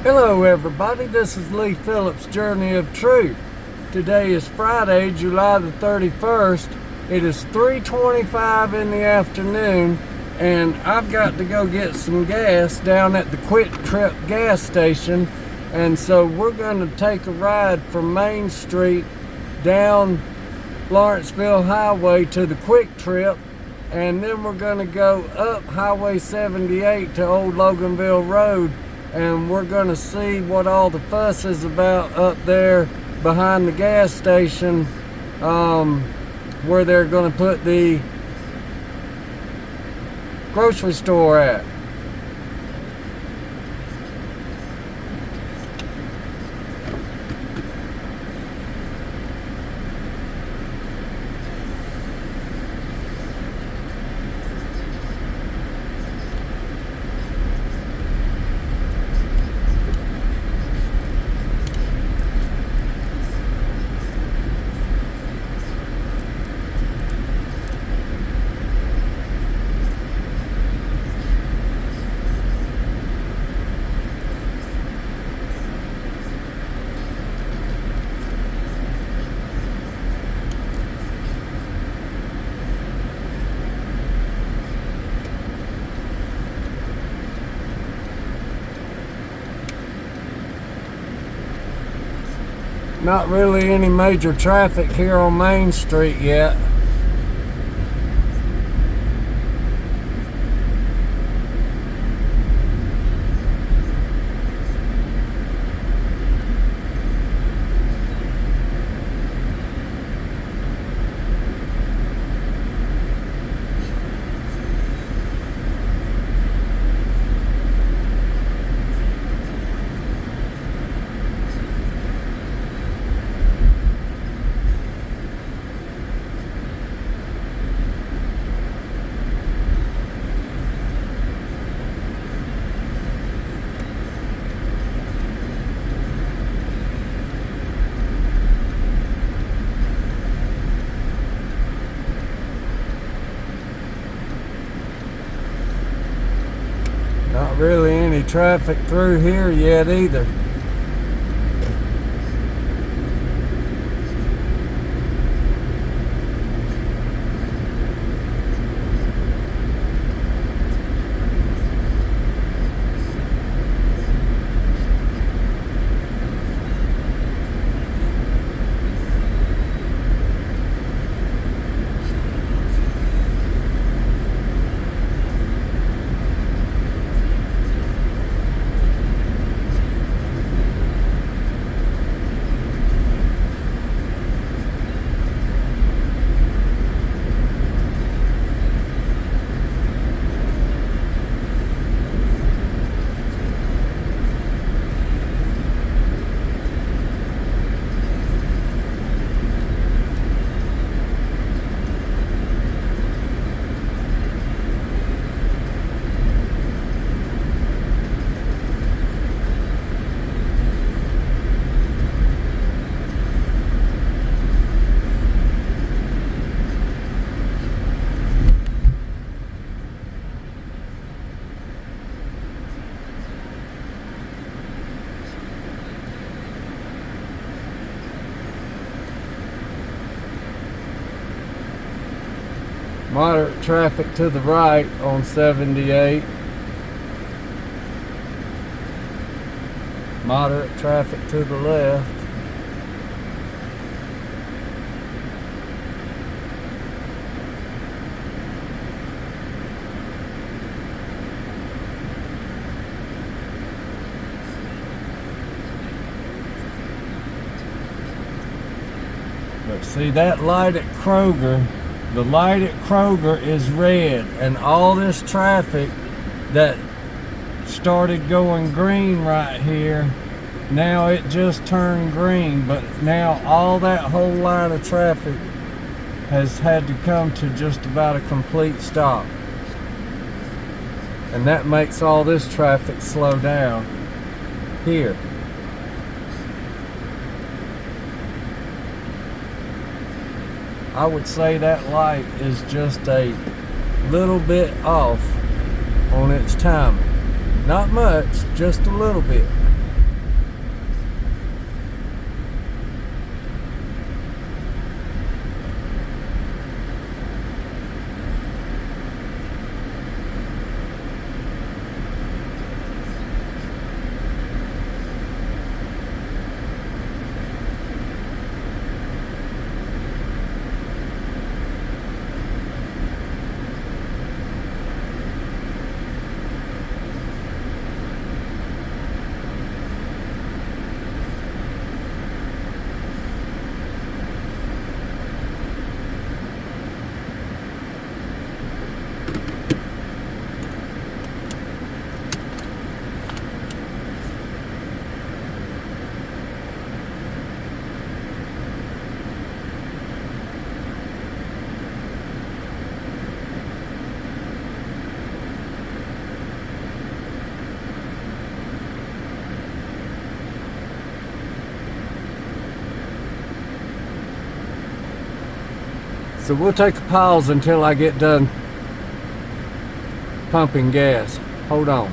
Hello everybody, this is Lee Phillips' Journey of Truth. Today is Friday, July the 31st. It is 3:25 in the afternoon and I've got to go get some gas down at the Quick Trip gas station. And so we're going to take a ride from Main Street down Lawrenceville Highway to the Quick Trip, and then we're going to go up Highway 78 to Old Loganville Road, and we're going to see what all the fuss is about up there behind the gas station, where they're going to put the grocery store at. Not really any major traffic here on Main Street yet. Not really any traffic through here yet either. Moderate traffic to the right on 78. Moderate traffic to the left. But see that light at Kroger? The light at Kroger is red, and all this traffic that started going green right here, now it just turned green, but now all that whole line of traffic has had to come to just about a complete stop. And that makes all this traffic slow down here. I would say that light is just a little bit off on its timing. Not much, just a little bit. So we'll take a pause until I get done pumping gas. Hold on.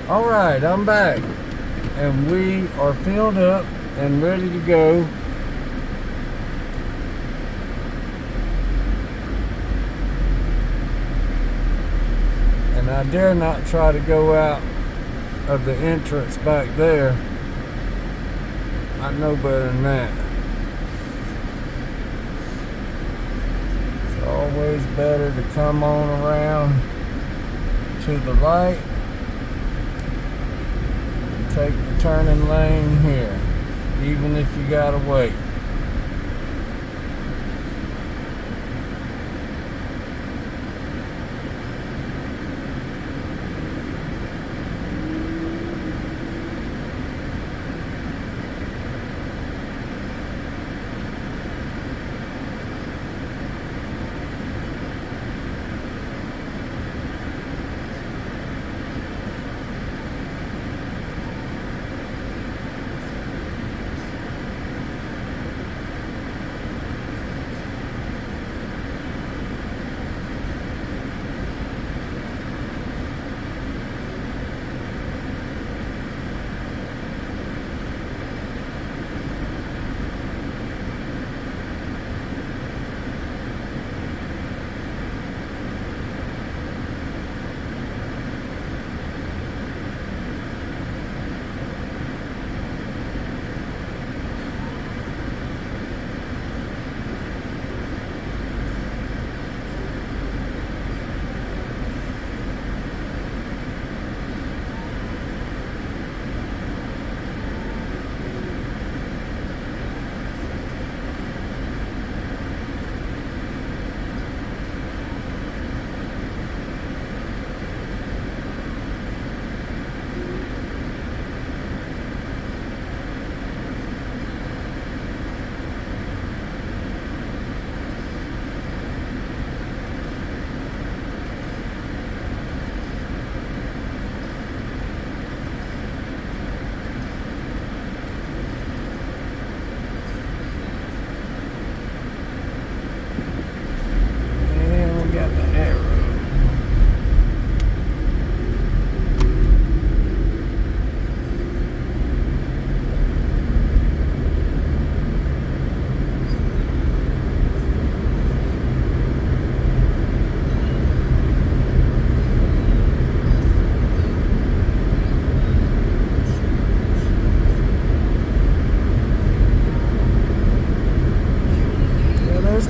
All right, I'm back. And we are filled up and ready to go. And I dare not try to go out of the entrance back there. I know better than that. It's always better to come on around to the right and take the turning lane here, even if you gotta wait.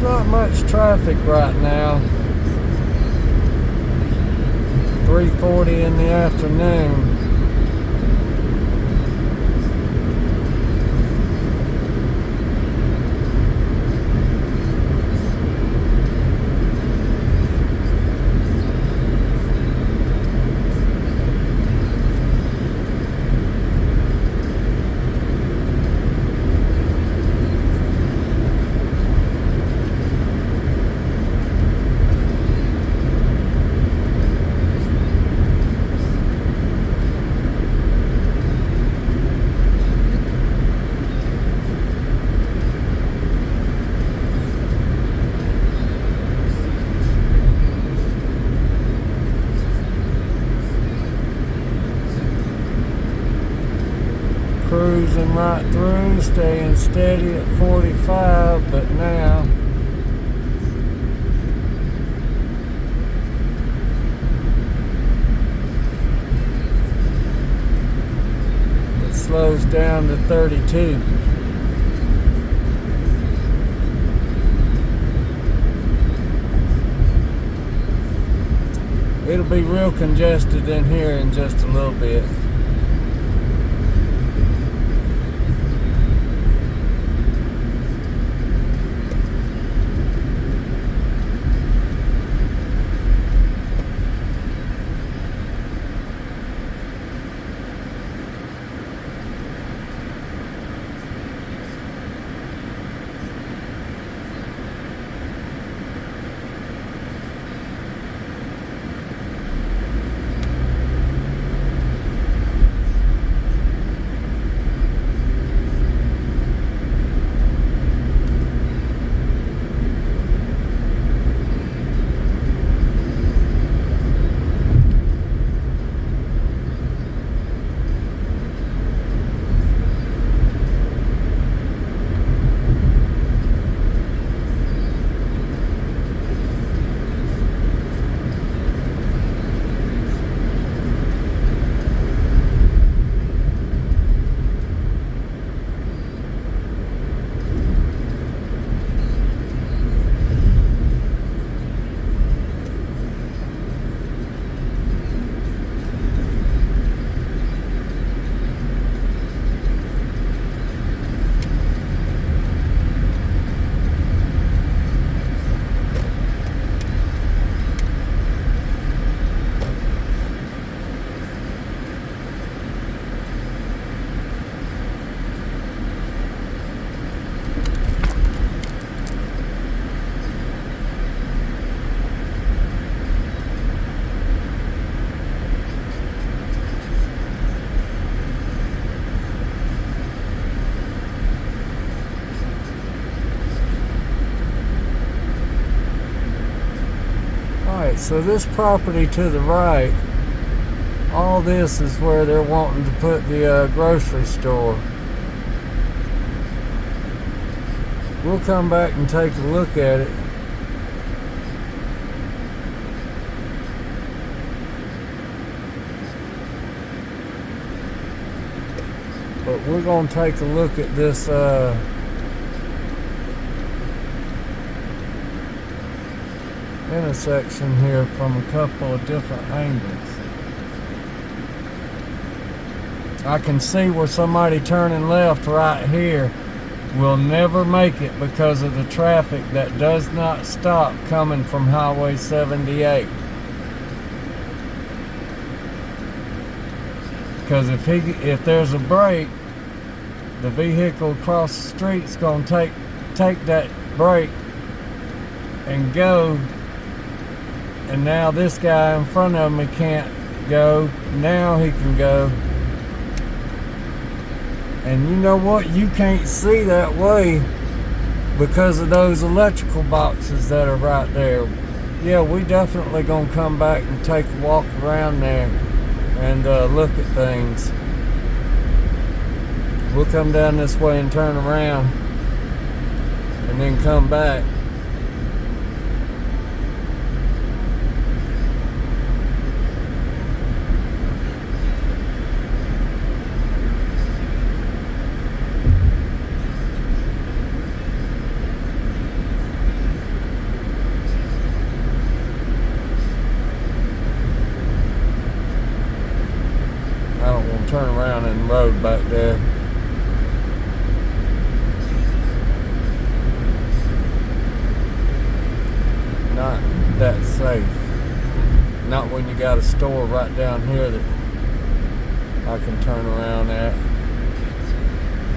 Not much traffic right now. 3:40 in the afternoon. Cruising right through, staying steady at 45, but now it slows down to 32. It'll be real congested in here in just a little bit. So this property to the right, all this is where they're wanting to put the grocery store. We'll come back and take a look at it. But we're going to take a look at this intersection here from a couple of different angles. I can see where somebody turning left right here will never make it because of the traffic that does not stop coming from Highway 78. Because if there's a break, the vehicle across the street's going to take that break and go, and now this guy in front of me can't go. Now he can go. And you know what? You can't see that way because of those electrical boxes that are right there. Yeah, we definitely gonna come back and take a walk around there and look at things. We'll come down this way and turn around and then come back. Turn around in the road back there. Not that safe. Not when you got a store right down here that I can turn around at.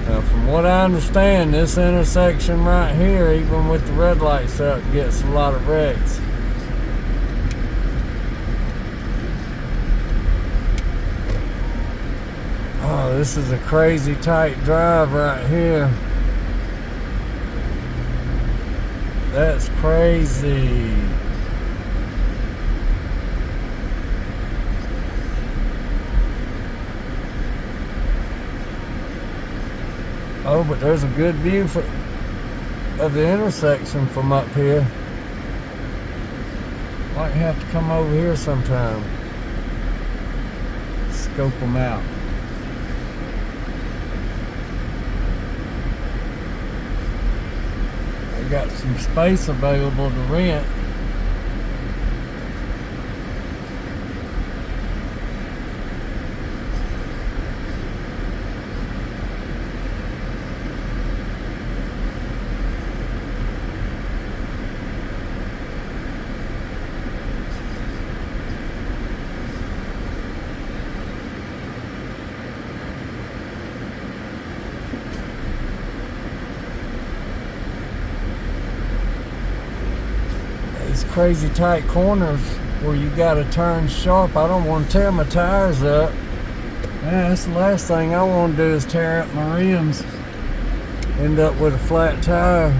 Now, from what I understand, this intersection right here, even with the red lights up, gets a lot of wrecks. Oh, this is a crazy tight drive right here. That's crazy. Oh, but there's a good view of the intersection from up here. Might have to come over here sometime. Scope them out. Got some space available to rent. Crazy tight corners where you got to turn sharp. I don't want to tear my tires up. Man, that's the last thing I want to do is tear up my rims, end up with a flat tire.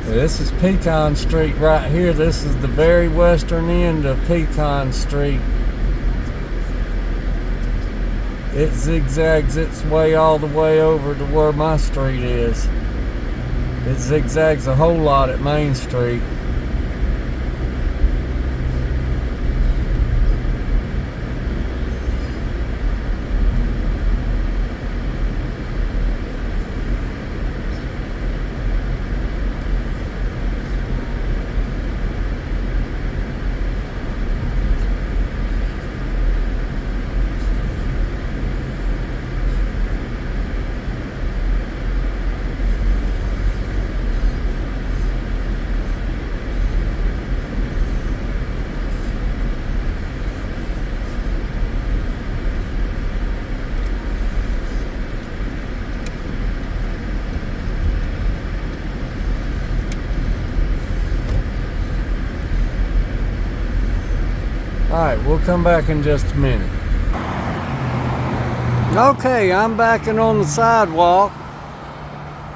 This is Pecan Street right here. This is the very western end of Pecan Street. It zigzags its way all the way over to where my street is. It zigzags a whole lot at Main Street. Alright, we'll come back in just a minute. Okay, I'm backing on the sidewalk.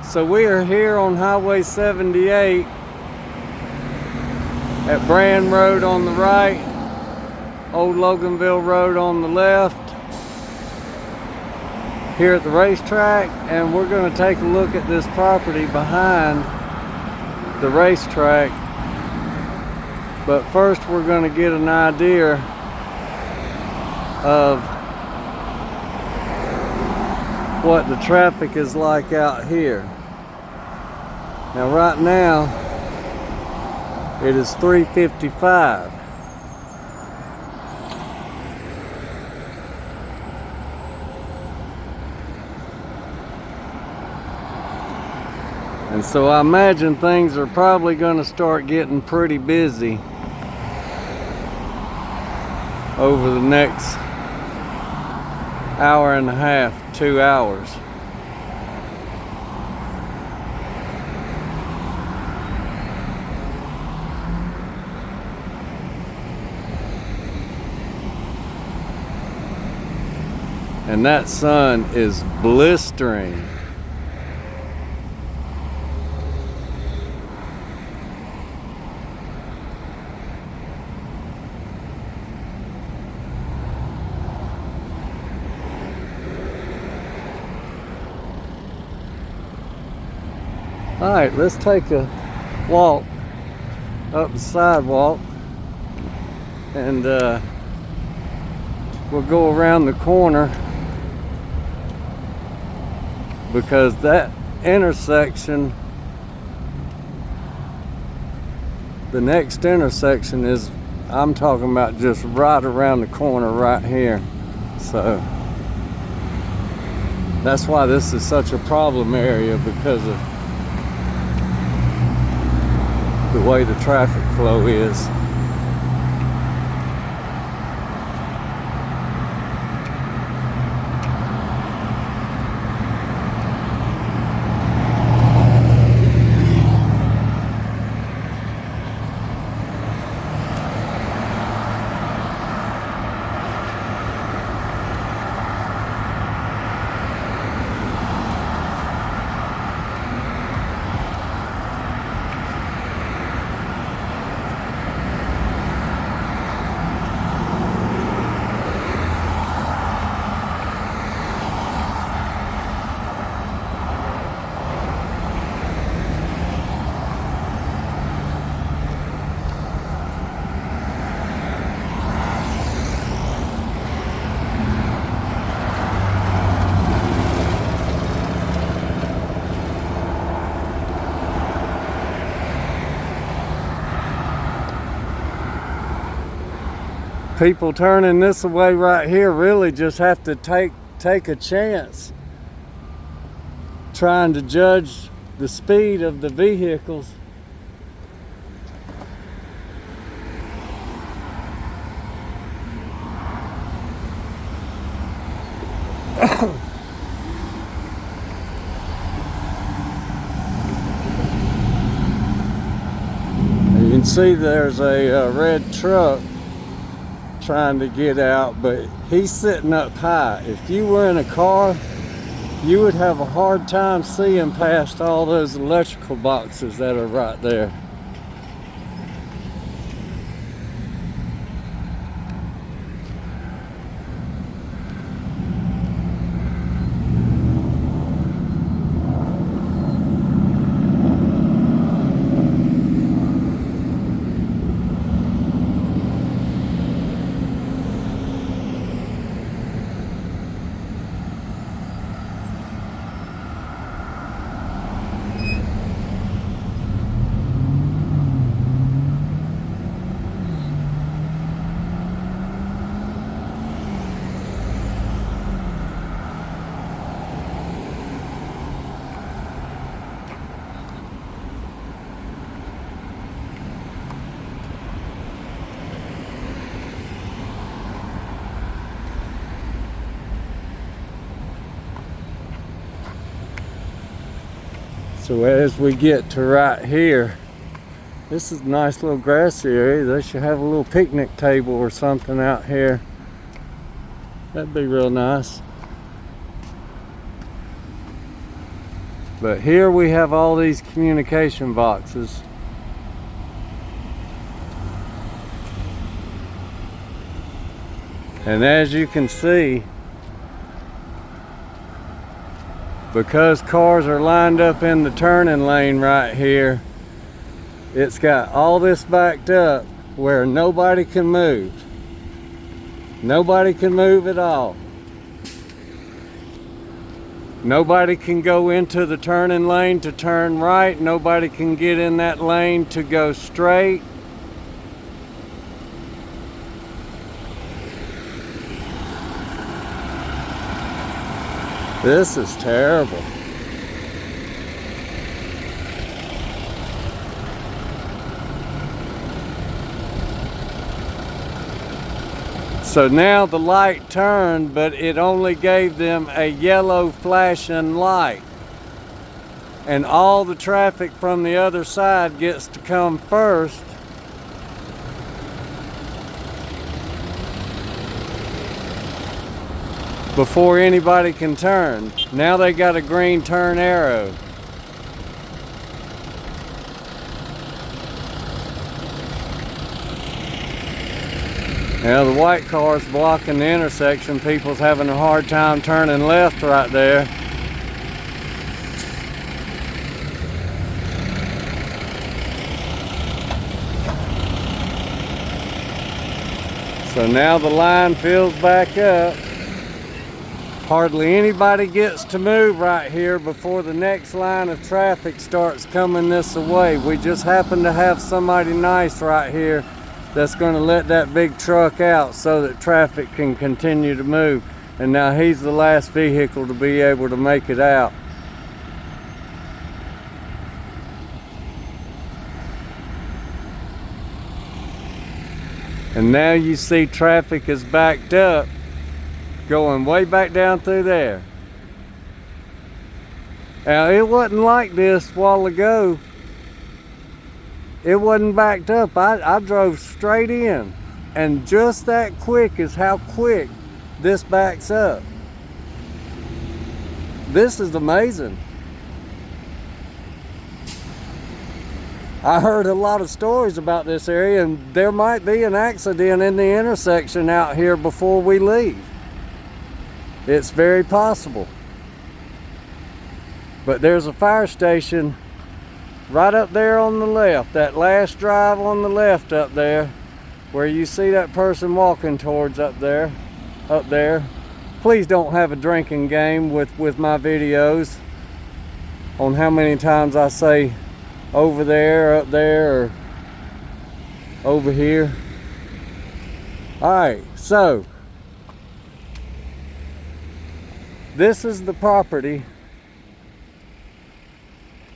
So we are here on Highway 78 at Brand Road on the right, Old Loganville Road on the left, here at the racetrack, and we're going to take a look at this property behind the racetrack. But first we're going to get an idea of what the traffic is like out here. Now right now it is 3:55. And so I imagine things are probably going to start getting pretty busy over the next hour and a half, 2 hours. And that sun is blistering. All right, let's take a walk up the sidewalk, and we'll go around the corner, because that intersection, the next intersection is, I'm talking about just right around the corner right here. So that's why this is such a problem area, because of the way the traffic flow is. People turning this way right here really just have to take a chance trying to judge the speed of the vehicles. You can see there's a red truck trying to get out, but he's sitting up high. If you were in a car, you would have a hard time seeing past all those electrical boxes that are right there. So as we get to right here, This is a nice little grassy area. They should have a little picnic table or something out here. That'd be real nice. But here we have all these communication boxes. And as you can see, because cars are lined up in the turning lane right here, it's got all this backed up where nobody can move. Nobody can move at all. Nobody can go into the turning lane to turn right. Nobody can get in that lane to go straight. This is terrible. So now the light turned, but it only gave them a yellow flashing light. And all the traffic from the other side gets to come first. Before anybody can turn. Now they got a green turn arrow. Now the white car's blocking the intersection. People's having a hard time turning left right there. So now the line fills back up. Hardly anybody gets to move right here before the next line of traffic starts coming this way. We just happen to have somebody nice right here that's going to let that big truck out so that traffic can continue to move. And now he's the last vehicle to be able to make it out. And now you see traffic is backed up, going way back down through there. Now it wasn't like this a while ago. It wasn't backed up. I drove straight in, and just that quick is how quick this backs up. This is amazing. I heard a lot of stories about this area, and there might be an accident in the intersection out here before we leave. It's very possible. But there's a fire station right up there on the left, that last drive on the left up there, where you see that person walking towards up there. Please don't have a drinking game with my videos on how many times I say over there, up there, or over here. All right, so this is the property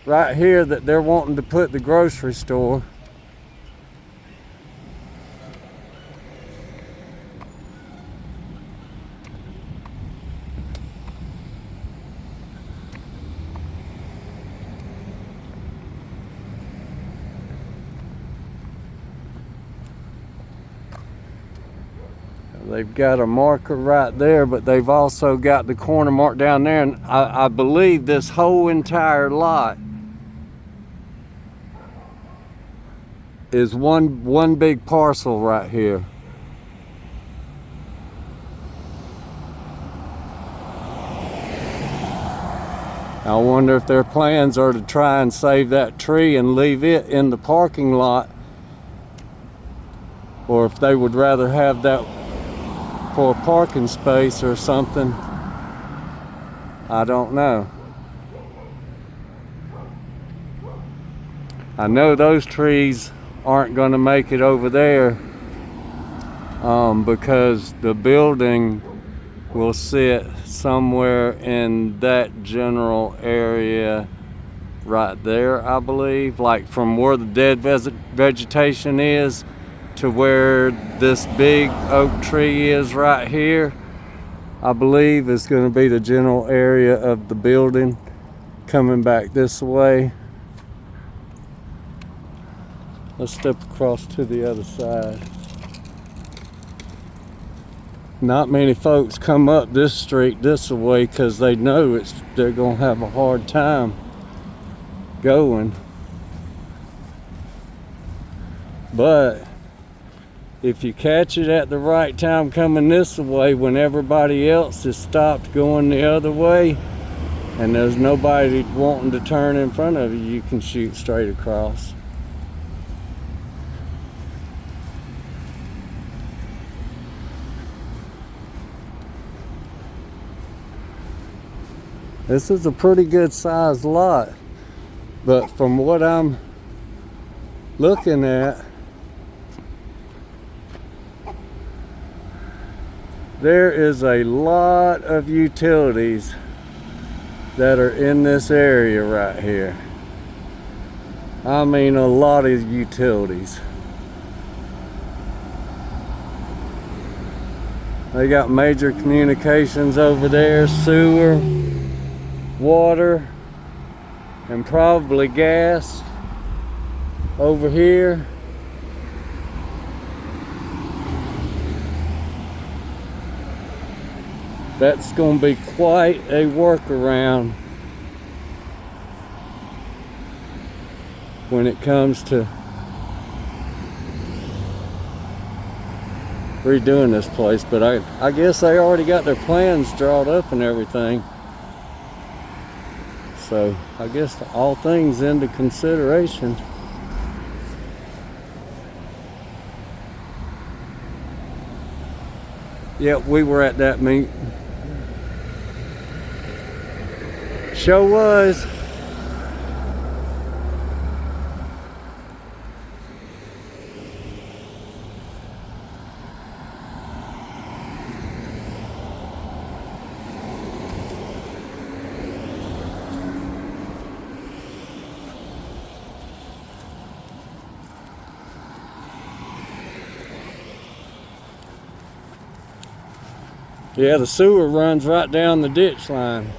right here that they're wanting to put the grocery store. They've got a marker right there, but they've also got the corner mark down there, and I believe this whole entire lot is one big parcel right here. I wonder if their plans are to try and save that tree and leave it in the parking lot, or if they would rather have that for a parking space or something. I don't know. I know those trees aren't going to make it over there because the building will sit somewhere in that general area right there, I believe, like from where the dead vegetation is to where this big oak tree is right here. I believe is going to be the general area of the building coming back this way. Let's step across to the other side. Not many folks come up this street this way because they know they're gonna have a hard time going. But if you catch it at the right time coming this way when everybody else is stopped going the other way and there's nobody wanting to turn in front of you, you can shoot straight across. This is a pretty good sized lot, but from what I'm looking at, there is a lot of utilities that are in this area right here. I mean, a lot of utilities. They got major communications over there, sewer, water, and probably gas over here. That's going to be quite a workaround when it comes to redoing this place, but I guess they already got their plans drawn up and everything. So I guess all things into consideration. Yep, we were at that meet. Sure was. Yeah, the sewer runs right down the ditch line.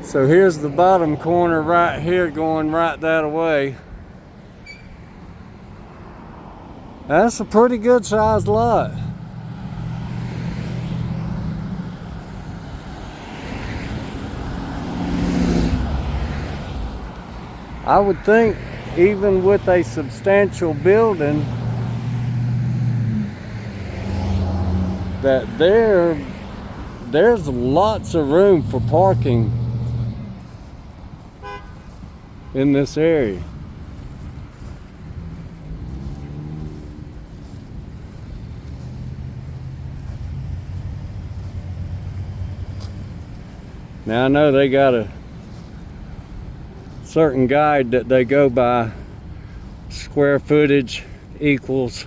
So here's the bottom corner right here going right that way. That's a pretty good sized lot. I would think even with a substantial building that there's lots of room for parking in this area. Now I know they got a certain guide that they go by, square footage equals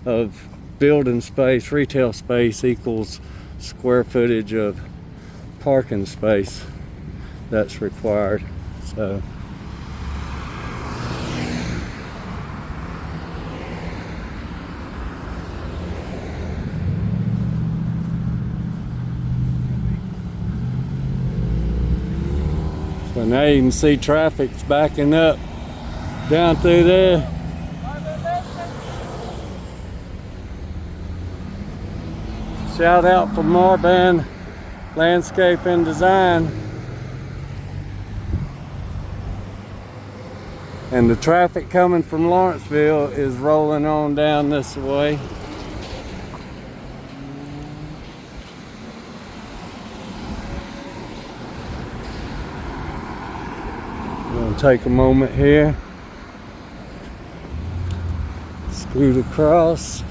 of building space, retail space equals square footage of parking space that's required. So now you can see traffic's backing up down through there. Shout out for Marban Landscape and Design. And the traffic coming from Lawrenceville is rolling on down this way. I'm going to take a moment here, scoot across.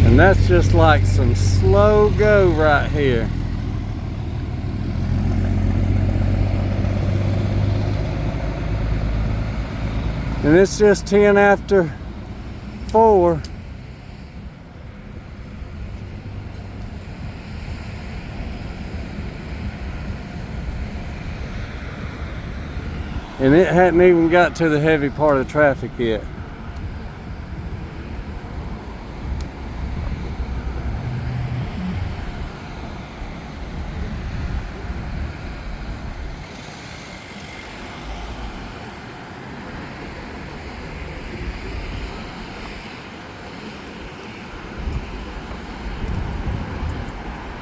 And that's just like some slow go right here. And it's just 10 after 4. And it hadn't even got to the heavy part of the traffic yet.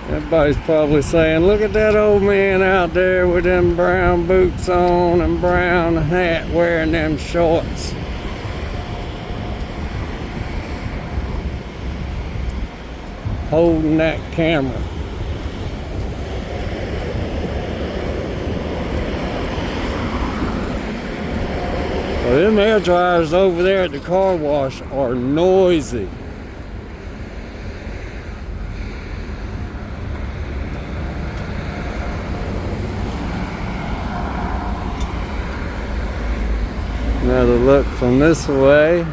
Everybody's probably saying, look at that old man out there with them brown boots on and brown hat wearing them shorts. Holding that camera. Well, them air dryers over there at the car wash are noisy. Another look from this way.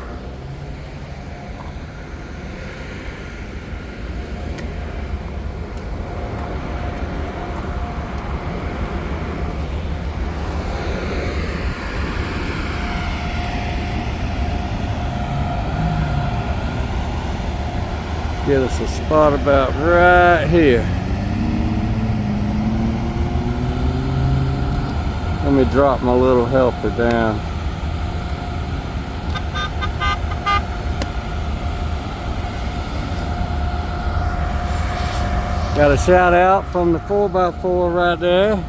Get us a spot about right here. Let me drop my little helper down. Got a shout out from the 4x4 right there.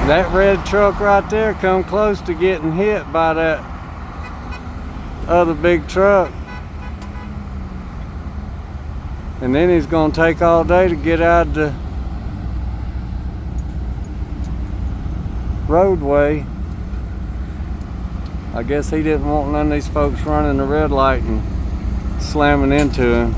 That red truck right there come close to getting hit by that other big truck. And then he's gonna take all day to get out of the roadway. I guess he didn't want none of these folks running the red light and slamming into him.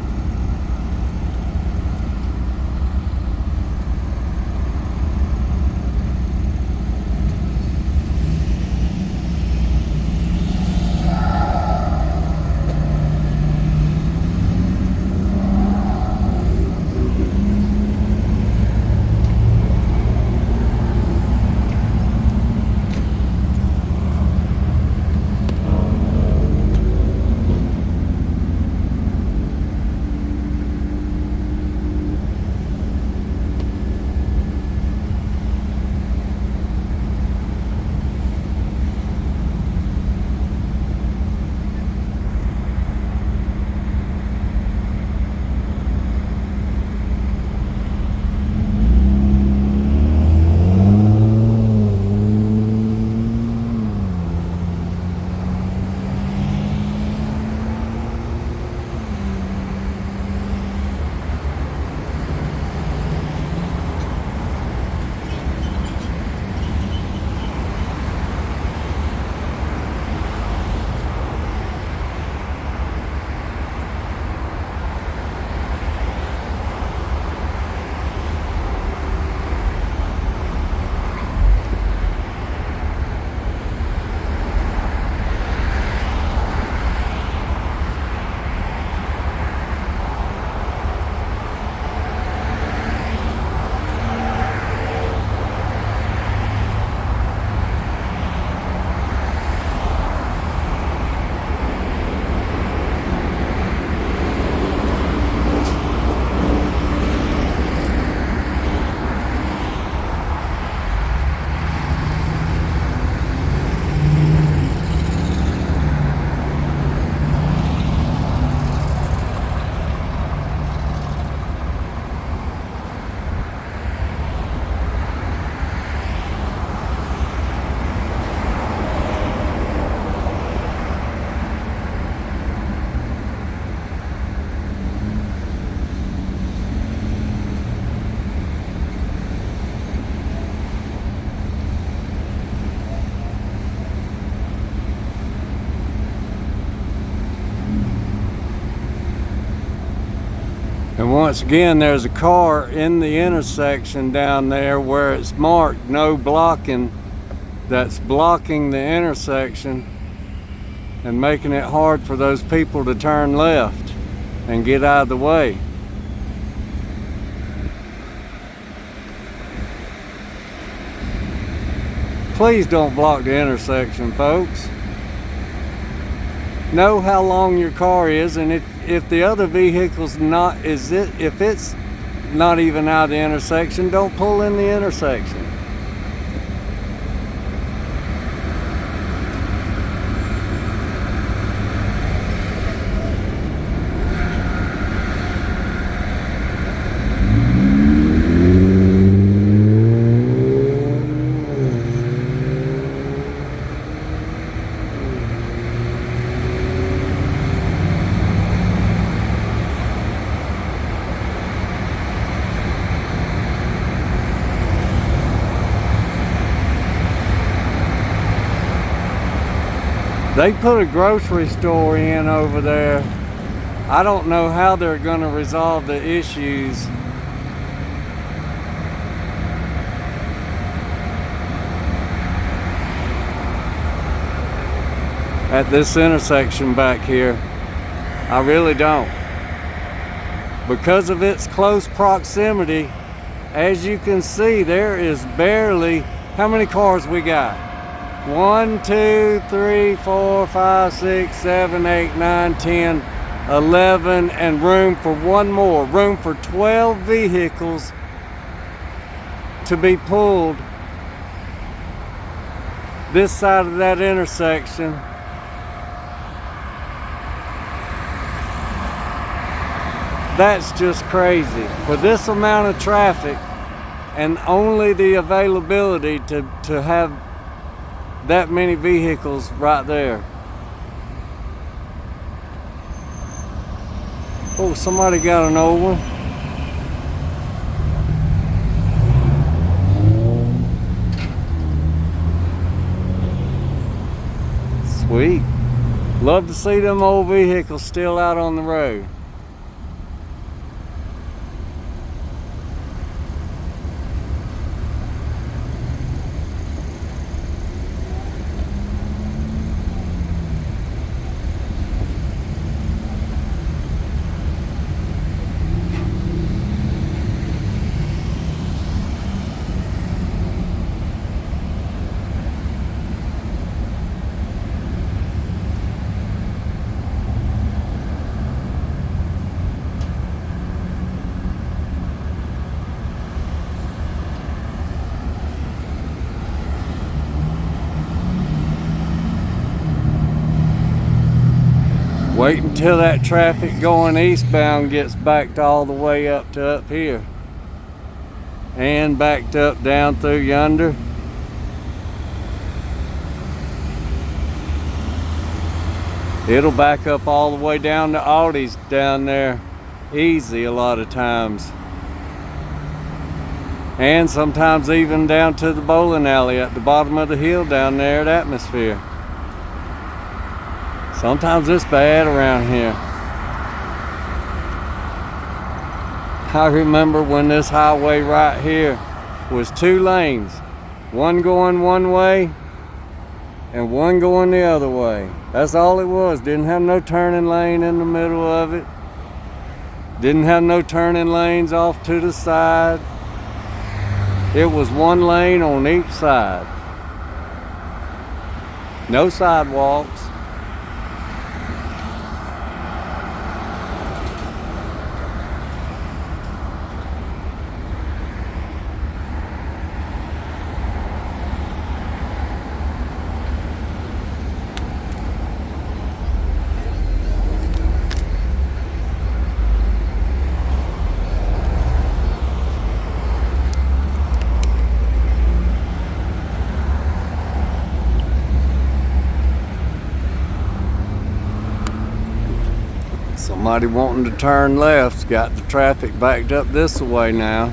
And once again, there's a car in the intersection down there where it's marked no blocking, that's blocking the intersection and making it hard for those people to turn left and get out of the way. Please don't block the intersection, folks. Know how long your car is, and if the other vehicle's if it's not even out of the intersection, don't pull in the intersection. They put a grocery store in over there. I don't know how they're going to resolve the issues. At this intersection back here. I really don't. Because of its close proximity, as you can see, there is barely, how many cars we got? 1, 2, 3, 4, 5, 6, 7, 8, 9, 10, 11, and room for one more. Room for 12 vehicles to be pulled this side of that intersection. That's just crazy. For this amount of traffic and only the availability to have that many vehicles right there. Oh, somebody got an old one. Sweet. Love to see them old vehicles still out on the road. Wait until that traffic going eastbound gets backed all the way up to up here. And backed up down through yonder. It'll back up all the way down to Aldi's down there. Easy a lot of times. And sometimes even down to the bowling alley at the bottom of the hill down there at Atmosphere. Sometimes it's bad around here. I remember when this highway right here was 2 lanes. One going one way and one going the other way. That's all it was. Didn't have no turning lane in the middle of it. Didn't have no turning lanes off to the side. It was 1 lane on each side. No sidewalks. Somebody wanting to turn left's got the traffic backed up this way now.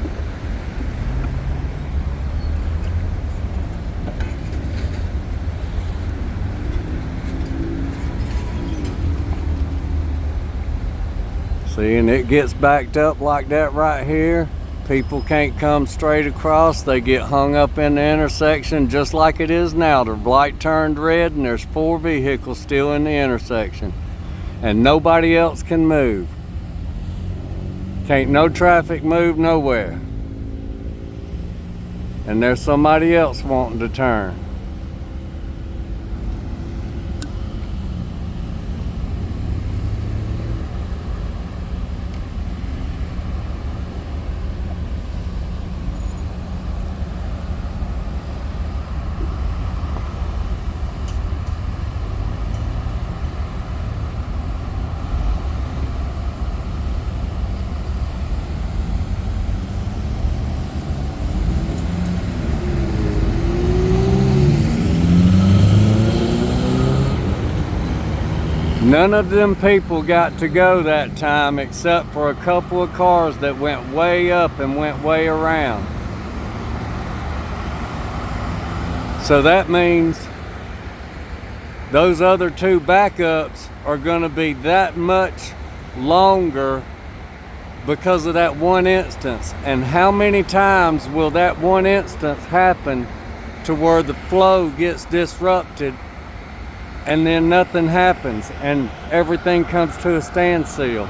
See, and it gets backed up like that right here. People can't come straight across. They get hung up in the intersection just like it is now. The light turned red and there's 4 vehicles still in the intersection. And nobody else can move. Can't no traffic move nowhere. And there's somebody else wanting to turn. None of them people got to go that time except for a couple of cars that went way up and went way around. So that means those other 2 backups are going to be that much longer because of that one instance. And how many times will that one instance happen to where the flow gets disrupted and then nothing happens and everything comes to a standstill?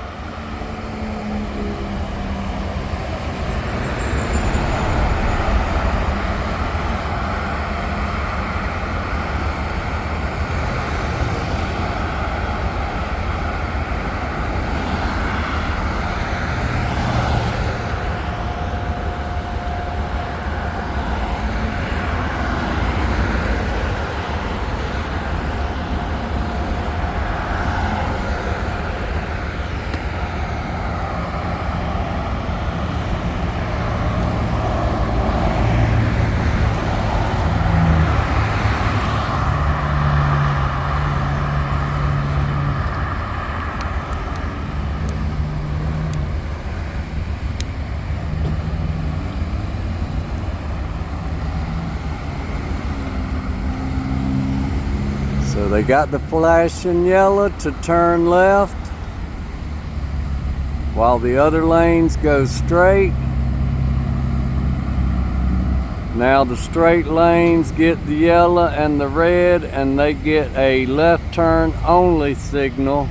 So they got the flashing yellow to turn left while the other lanes go straight. Now the straight lanes get the yellow and the red and they get a left turn only signal.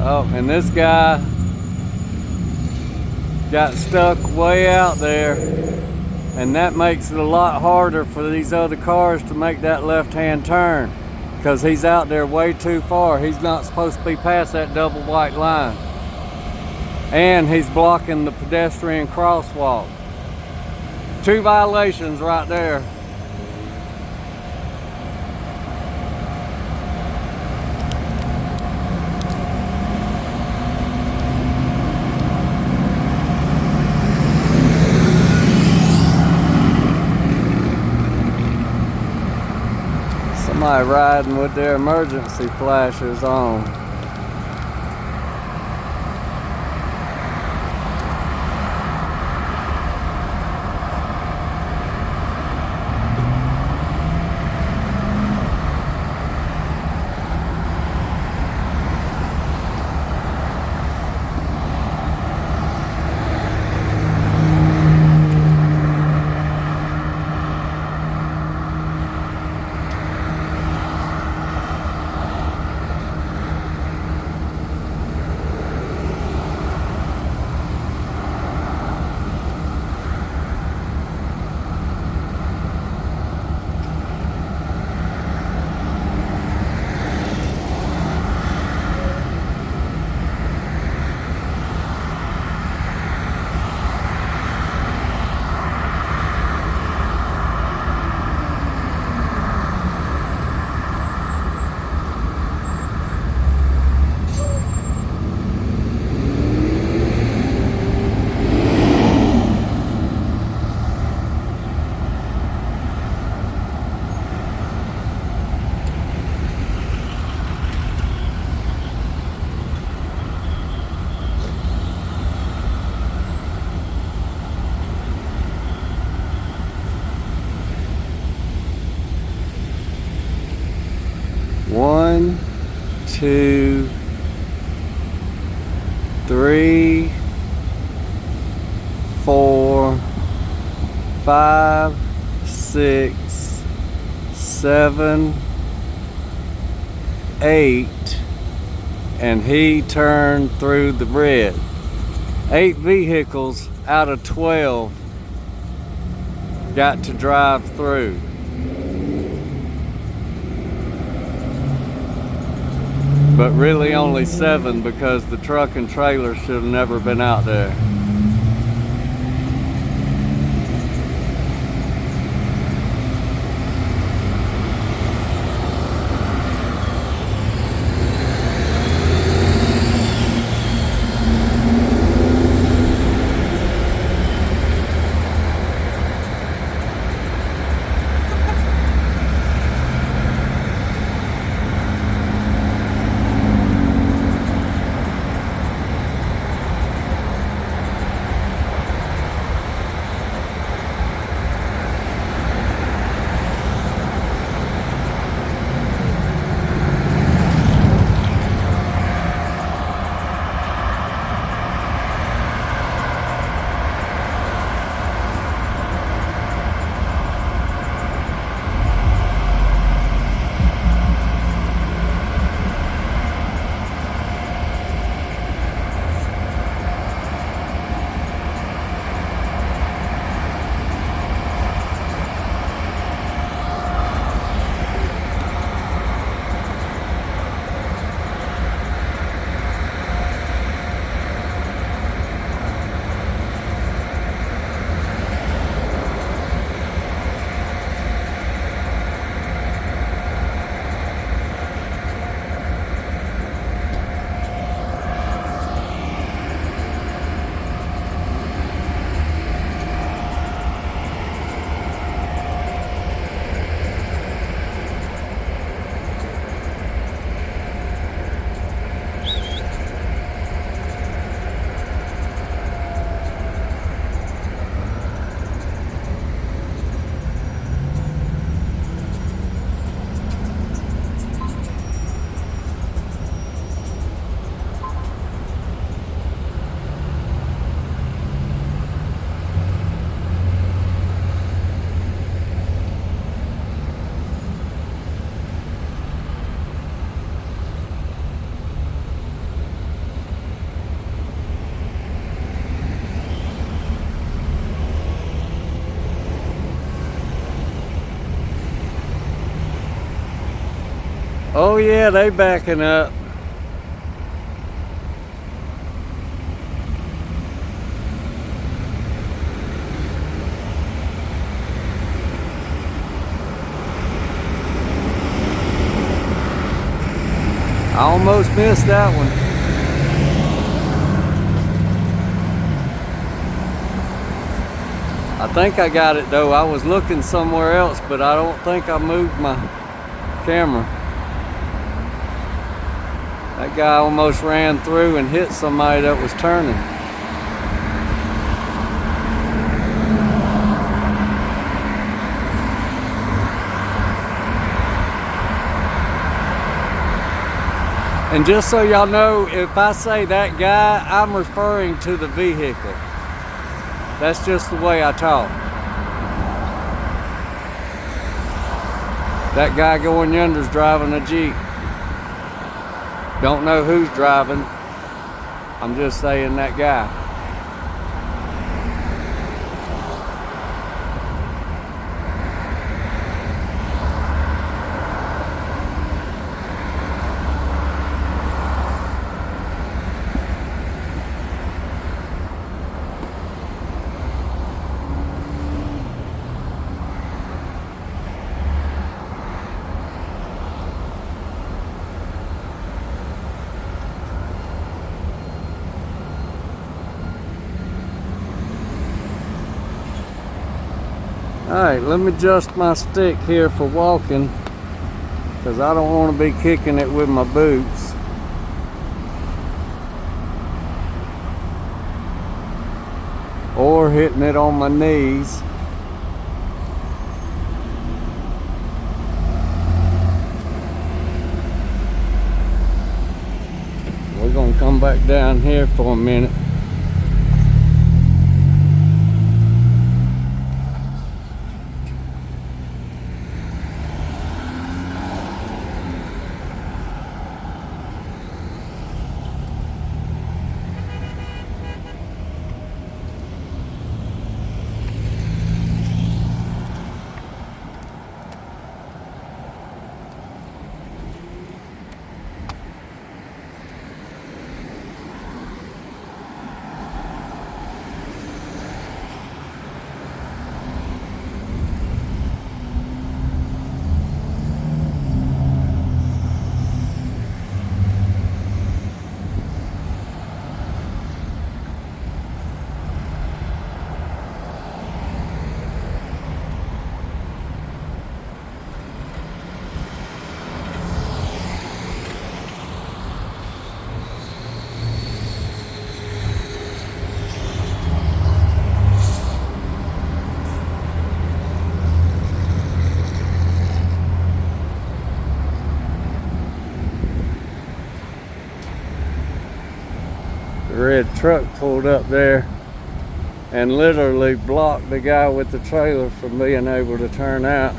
Oh, and this guy got stuck way out there, and that makes it a lot harder for these other cars to make that left-hand turn because he's out there way too far. He's not supposed to be past that double white line, and he's blocking the pedestrian crosswalk. 2 violations right there. Somebody riding with their emergency flashes on. 2, 3, 4, 5, 6, 7, 8, and he turned through the red. 8 vehicles out of 12 got to drive through. But really only 7, because the truck and trailer should have never been out there. Oh yeah, they backing up. I almost missed that one. I think I got it though. I was looking somewhere else, but I don't think I moved my camera. That guy almost ran through and hit somebody that was turning. And just so y'all know, if I say that guy, I'm referring to the vehicle. That's just the way I talk. That guy going yonder's driving a Jeep. Don't know who's driving. I'm just saying that guy. Alright, let me adjust my stick here for walking, because I don't want to be kicking it with my boots. Or hitting it on my knees. back down here for a minute. The red truck pulled up there and literally blocked the guy with the trailer from being able to turn out.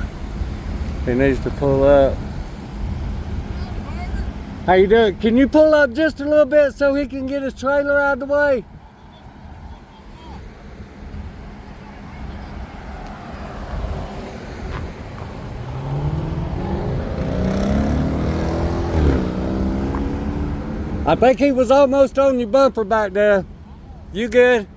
He needs to pull up. How you doing? Can you pull up just a little bit so he can get his trailer out of the way? I think he was almost on your bumper back there. You good?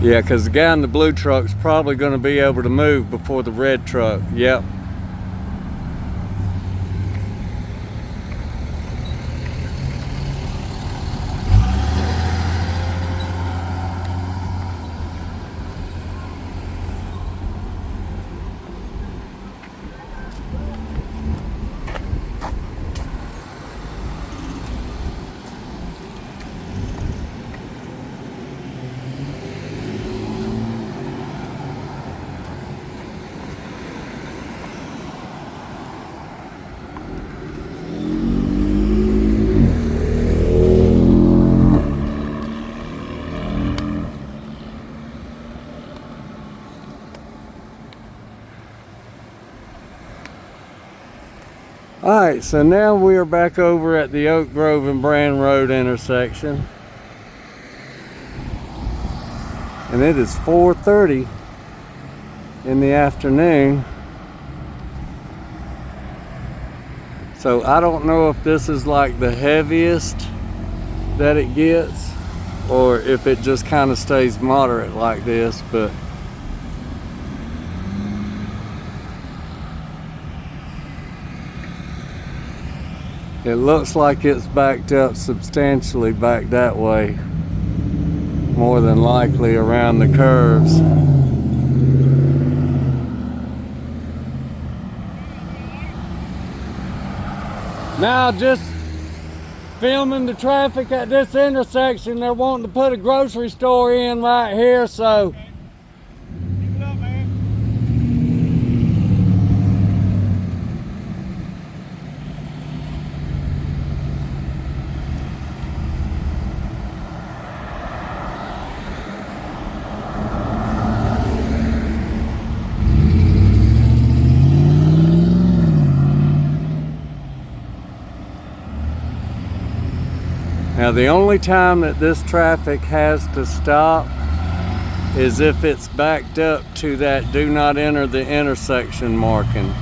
Yeah, because the guy in the blue truck's probably going to be able to move before the red truck. Yep. Alright, so now we are back over at the Oak Grove and Brand Road intersection. And it is 4:30 in the afternoon. So I don't know if this is like the heaviest that it gets or if it just kind of stays moderate like this, but it looks like it's backed up substantially back that way, more than likely around the curves. Now just filming the traffic at this intersection. They're wanting to put a grocery store in right here, so now the only time that this traffic has to stop is if it's backed up to that do not enter the intersection marking.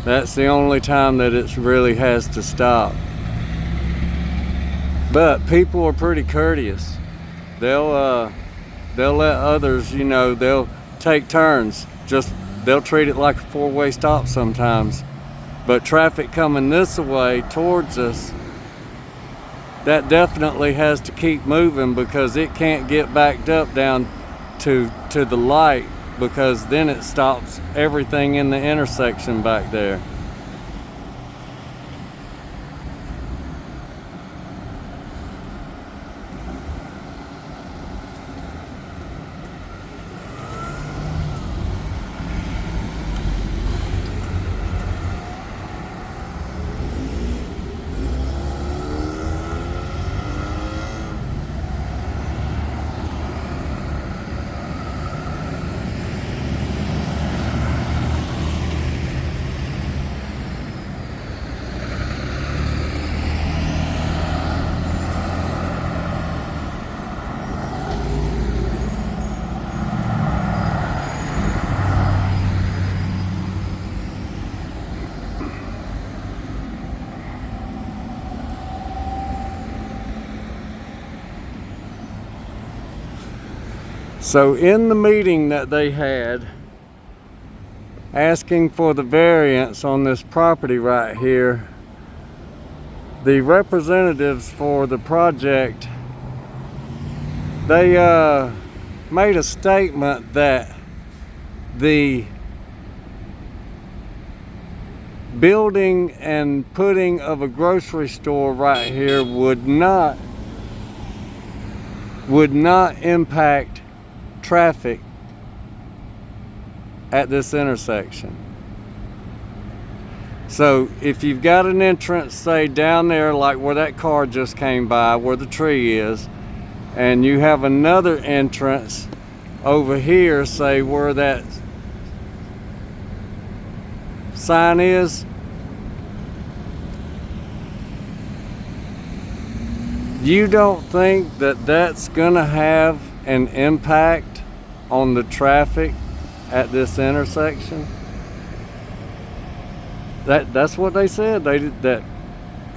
That's the only time that it really has to stop. But people are pretty courteous. They'll let others, you know, they'll take turns. They'll treat it like a four-way stop sometimes. But traffic coming this way towards us, that definitely has to keep moving because it can't get backed up down to the light, because then it stops everything in the intersection back there. So in the meeting that they had, asking for the variance on this property right here, the representatives for the project, they made a statement that the building and putting of a grocery store right here would not impact traffic at this intersection. So if you've got an entrance, say down there like where that car just came by, where the tree is, and you have another entrance over here, say where that sign is, you don't think that that's gonna have an impact on the traffic at this intersection? That's what they said. They did that.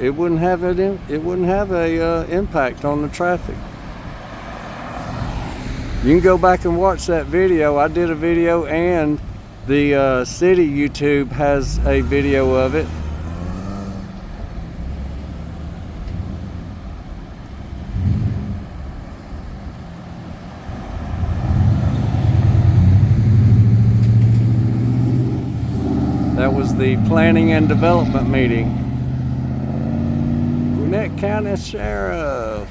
It wouldn't have a impact on the traffic. You can go back and watch that video. I did a video, and the city YouTube has a video of it. That was the planning and development meeting. Gwinnett County Sheriff.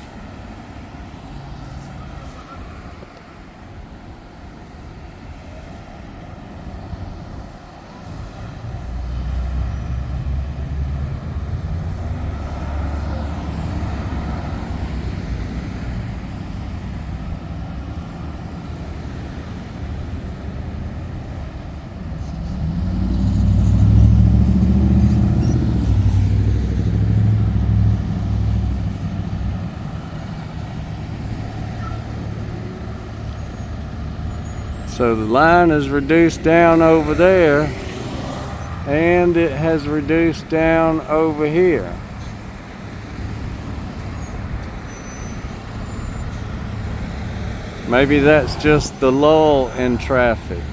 So the line is reduced down over there, and it has reduced down over here. Maybe that's just the lull in traffic.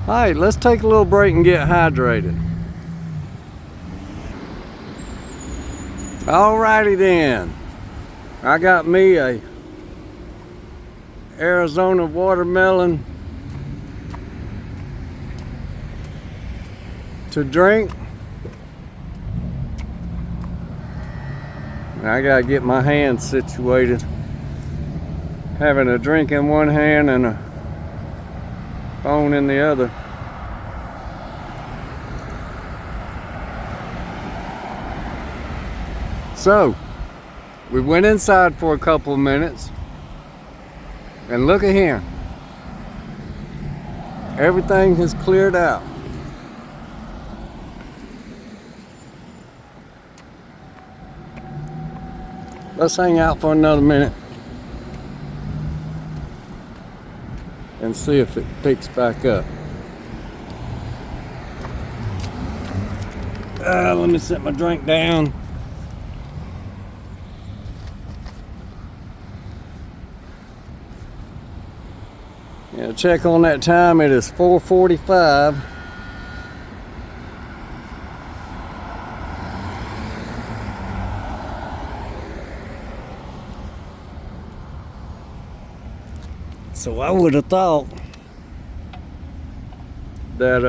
All right, let's take a little break and get hydrated. Alrighty then. I got me a Arizona watermelon to drink. I gotta get my hands situated. Having a drink in one hand and a phone in the other. So, we went inside for a couple of minutes, and look at here. Everything has cleared out. Let's hang out for another minute and see if it picks back up. Let me set my drink down. Yeah, check on that time. It is 4:45. So I would have thought that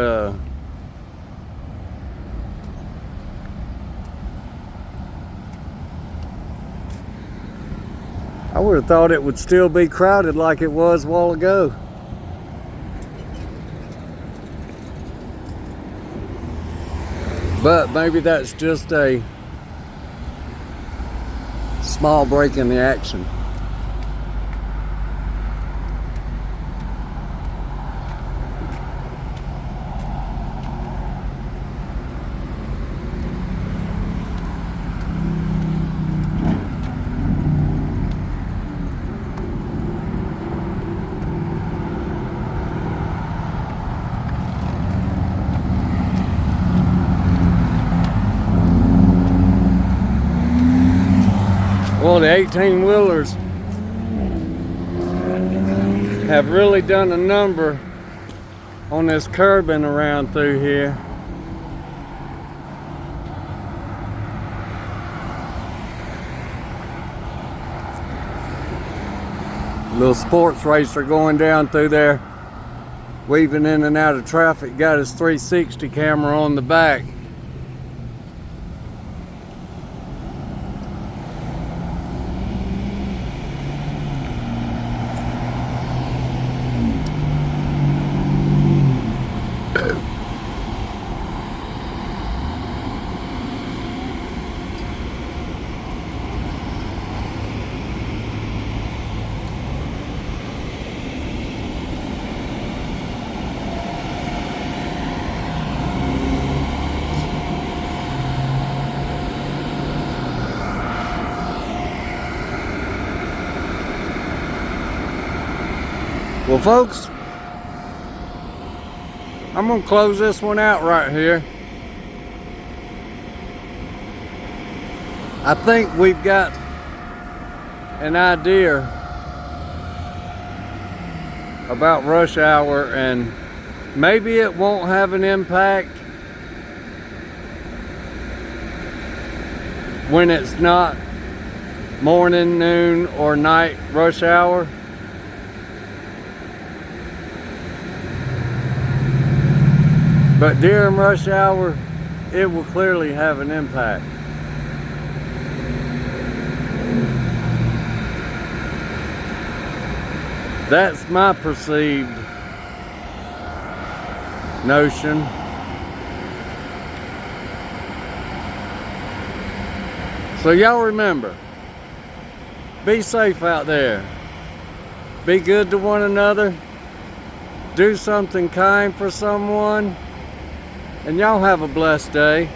I would have thought it would still be crowded like it was a while ago. But maybe that's just a small break in the action. Well, the 18-wheelers have really done a number on this curbing around through here. Little sports racer going down through there, weaving in and out of traffic, got his 360 camera on the back. Well, folks, I'm gonna close this one out right here. I think we've got an idea about rush hour, and maybe it won't have an impact when it's not morning, noon, or night rush hour. But during rush hour, it will clearly have an impact. That's my perceived notion. So y'all remember, be safe out there. Be good to one another. Do something kind for someone. And y'all have a blessed day.